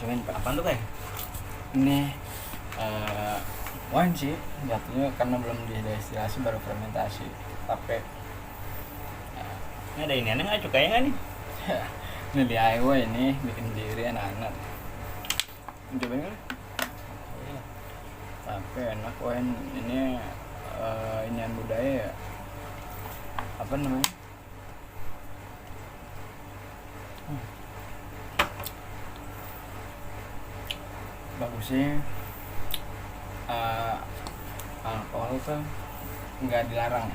Cuman Pak, Apaan tuh kayak? ini wine sih jatuhnya karena belum didestilasi baru fermentasi. Tapi Ini ada ini aneh nggak cukainya nggak nih? ini DIY ini bikin sendiri anak-anak. Cobain kan? Tapi enak wine ini inian budaya ya. Apa namanya? Bagusnya alkohol tuh nggak dilarang.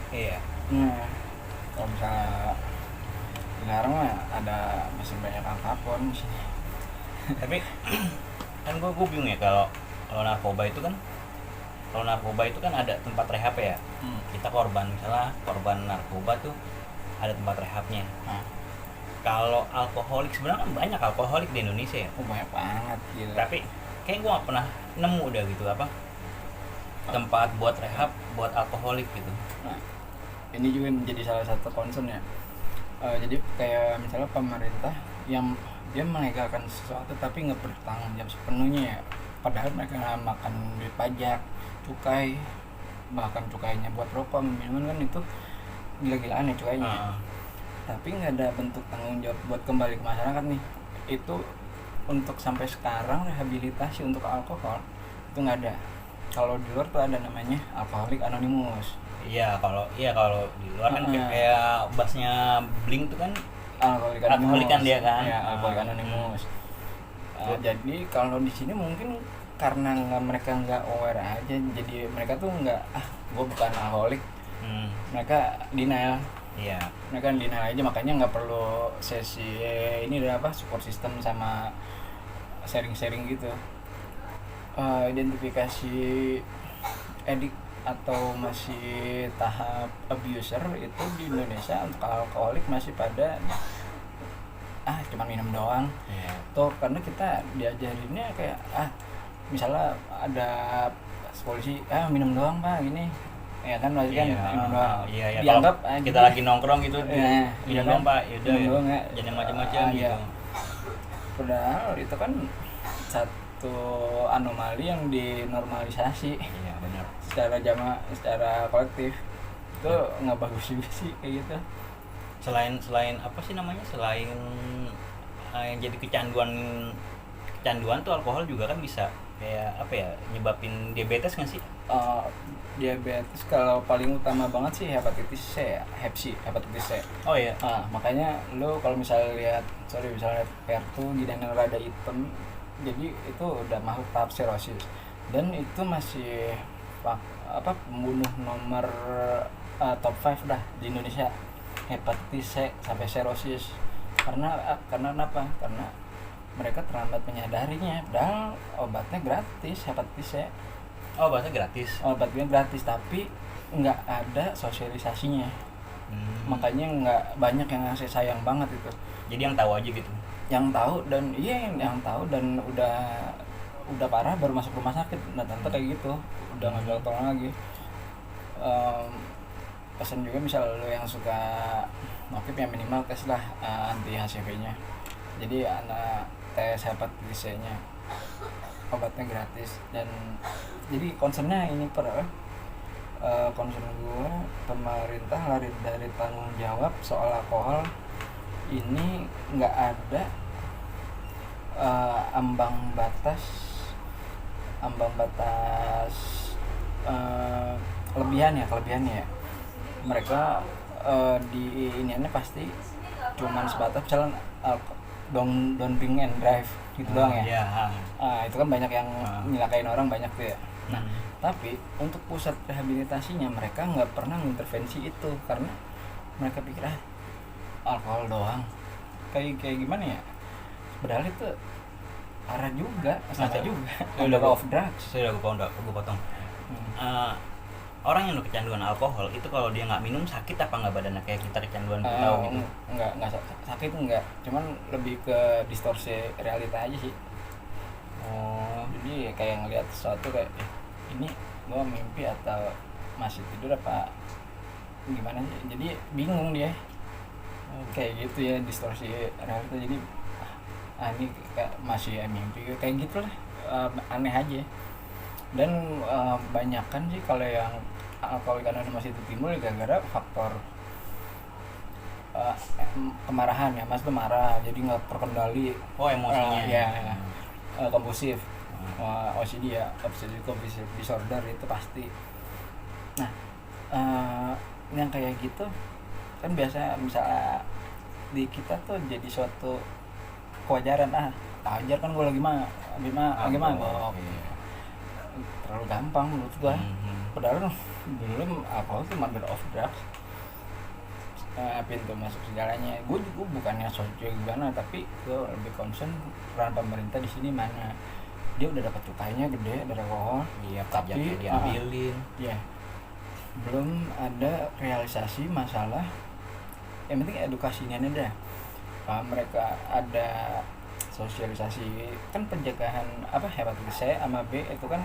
Iya. Nah, kalau misalnya dilarang mah ada masih banyak karbon di sini. Tapi kan gue bingung ya kalau narkoba itu kan ada tempat rehab ya. Kita misalnya korban narkoba tuh ada tempat rehabnya. Nah, Kalau alkoholik sebenarnya kan banyak alkoholik di Indonesia ya. banyak banget gitu. Tapi kayak gue nggak pernah nemu udah gitu apa tempat buat rehab buat alkoholik gitu. Nah, ini juga menjadi salah satu concern ya. Jadi kayak misalnya pemerintah yang dia melegalkan sesuatu tapi nggak bertanggung jawab sepenuhnya ya. Padahal mereka nggak makan duit pajak, cukai, bahkan cukainya buat rokok, minuman kan itu gila-gilaan ya cukainya. Tapi nggak ada bentuk tanggung jawab buat kembali ke masyarakat nih. Itu untuk sampai sekarang rehabilitasi untuk alkohol itu nggak ada. Kalau di luar tuh ada namanya Alcoholic Anonymous. Iya kalau di luar kan kayak bassnya Blink tuh kan Alcoholic kan dia kan. Ya, Alcoholic Anonymous. Jadi kalau di sini mungkin karena mereka nggak aware aja, jadi mereka tuh nggak gue bukan alkoholik. Mereka denial. Iya. Mereka denial aja, makanya nggak perlu sesi ini udah support system sama sharing gitu. Identifikasi edik atau masih tahap abuser itu di Indonesia untuk alkoholik masih pada cuma minum doang. Yeah. Tuh karena kita diajarinnya kayak misalnya ada polisi minum doang Pak gini. Ya kan masih kan minum doang. Iya. Dianggap kita lagi nongkrong gitu minum doang Pak. Yaudah. Minum doang ya. Jangan macam-macam gitu. Iya. Padahal itu kan satu anomali yang dinormalisasi. Iya benar. Secara kolektif itu nggak bagus juga sih kayak gitu. Selain apa sih namanya, selain yang jadi kecanduan tuh alkohol juga kan bisa kayak apa ya, nyebabin diabetes nggak sih? Diabetes kalau paling utama banget sih hepatitis C ya, hepatitis C. Oh iya. Makanya lo kalau misalnya lihat pertu giginya rada hitam, jadi itu udah masuk tahap serosis, dan itu masih pembunuh nomor top 5 dah di Indonesia, hepatitis C sampai serosis. Karena apa? Karena mereka terlambat menyadarinya, padahal obatnya gratis hepatitis C. Obatnya gratis. Obatnya gratis tapi nggak ada sosialisasinya. Makanya nggak banyak yang ngasih, sayang banget itu. Jadi yang tahu aja gitu. Yang tahu dan udah parah baru masuk rumah sakit. Nah tante kayak gitu udah nggak tolong lagi. Pesan juga misal lo yang suka nokip ya minimal tes lah anti HCV-nya. Jadi anak tes hepatitis C-nya, obatnya gratis. Dan jadi concernnya ini concern gue, pemerintah lari dari tanggung jawab soal alkohol ini, nggak ada ambang batas kelebihannya ya. Mereka di iniannya pasti cuman sebatas misalnya don't drink and drive gitu doang ya. Itu kan banyak yang nyelakain orang banyak tuh ya. Nah, tapi untuk pusat rehabilitasinya mereka nggak pernah mengintervensi itu karena mereka pikir alkohol doang. Kayak gimana ya? Padahal itu parah juga, sama juga. Udah off drugs. Sudah gue potong. Orang yang udah kecanduan alkohol itu kalau dia nggak minum sakit apa nggak badannya kayak kita kecanduan tahu gitu? Nggak sakit enggak, cuman lebih ke distorsi realita aja sih. Jadi kayak ngelihat sesuatu kayak ini gua mimpi atau masih tidur apa gimana sih, jadi bingung dia. Kayak gitu ya, distorsi realita. Jadi ini kayak masih mimpi kayak gitulah, aneh aja. Dan banyakan sih kalau yang alkoholik anonimus itu timbul gara-gara faktor kemarahan ya, mas tuh marah jadi nggak terkendali. Emosinya kompulsif, OCD ya, obsessive compulsive disorder itu pasti. Nah yang kayak gitu kan biasa misalnya di kita tuh jadi suatu kewajaran, ajar kan gue lagi mabok. Terlalu gampang menurut gue. Padahal belum alkohol itu mother of drugs, pintu masuk segalanya. Gue juga bukannya sosok gimana, tapi gue lebih concern peran pemerintah di sini mana. Dia udah dapat cukainya gede dari alkohol, tapi diambilin. Belum ada realisasi masalah. Yang penting edukasinya ada. Mereka ada sosialisasi kan pencegahan hepatitis C sama B itu kan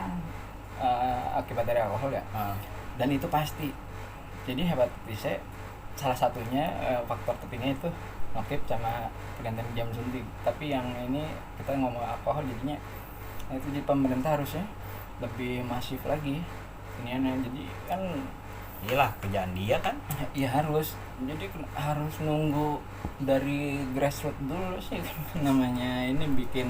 akibat dari alkohol ya. Dan itu pasti. Jadi hepatitis C salah satunya faktor pentingnya itu nokip sama pergantian jam suntik. Tapi yang ini kita ngomong alkohol jadinya itu di pemerintah harusnya lebih masif lagi. Jadi kan iyalah kerjaan dia kan. Ya harus. Jadi harus nunggu dari grassroots dulu sih namanya ini bikin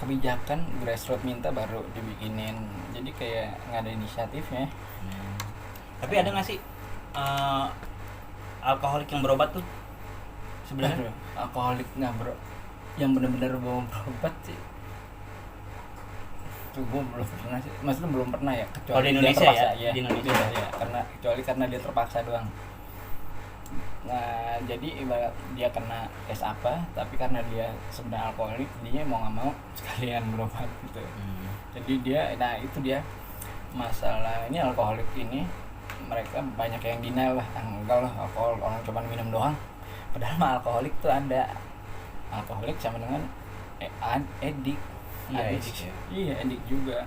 kebijakan grassroots minta baru dibikinin. Jadi kayak nggak ada inisiatifnya. Tapi ada nggak sih alkoholik yang berobat tuh sebenarnya? Alkoholik yang benar-benar berobat sih tuh gue belum pernah sih, maksudnya belum pernah ya, kecuali di Indonesia dia terpaksa, ya? Di Indonesia ya, karena dia terpaksa doang. Nah jadi ibarat dia kena tes apa, tapi karena dia sebenarnya alkoholik, dia mau nggak mau sekalian berobat gitu. Jadi dia, itu dia masalah ini alkoholik ini, mereka banyak yang denial lah, enggak lah alkohol orang cuma minum doang. Padahal mah alkoholik tuh ada alkoholik sama dengan edik. Iya, edik juga.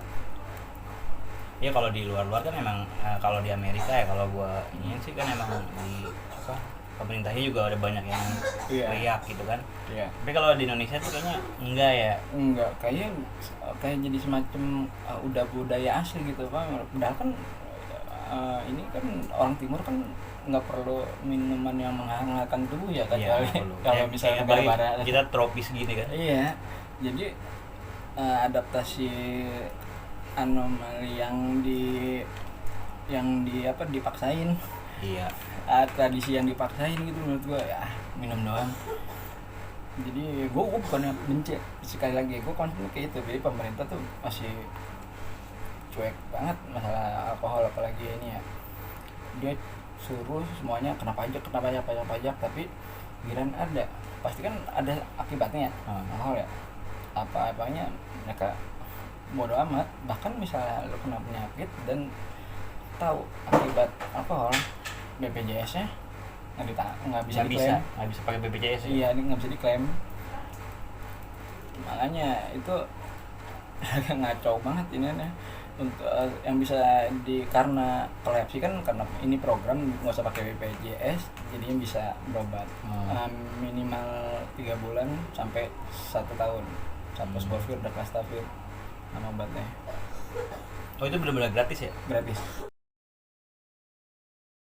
Ya kalau di luar kan emang kalau di Amerika ya, kalau gua ini sih kan emang di pemerintahnya juga ada banyak yang teriak gitu kan. Iya. Tapi kalau di Indonesia tuh kayaknya enggak ya. Enggak, kayak jadi semacam udah budaya asli gitu, Pak. Padahal kan ini kan orang timur kan nggak perlu minuman yang menghangatkan tubuh ya, kecuali kalau misalnya bara-bara kita tropis gini kan. Iya. Jadi adaptasi anomali yang dipaksain. Iya. Tradisi yang dipaksain gitu menurut gue ya minum doang. Jadi gue bukannya benci, sekali lagi gue konsen kayak itu. Jadi pemerintah tuh masih cuek banget masalah alkohol, apalagi ini ya. Dia suruh semuanya kena pajak, tapi giliran ada pasti kan ada akibatnya alkohol ya. Apa-apanya mereka bodo amat. Bahkan misalnya lo kena penyakit dan tahu akibat alkohol, BPJS-nya nggak bisa pakai BPJS ya? Iya, ini nggak bisa diklaim. Makanya itu agak ngaco banget ini nih. Untuk yang bisa karena epilepsi kan karena ini program nggak usah pakai BPJS, jadinya bisa berobat minimal 3 bulan sampai 1 tahun. Sapofovir, Daclastavir nama obatnya. Oh itu benar-benar gratis ya? Gratis.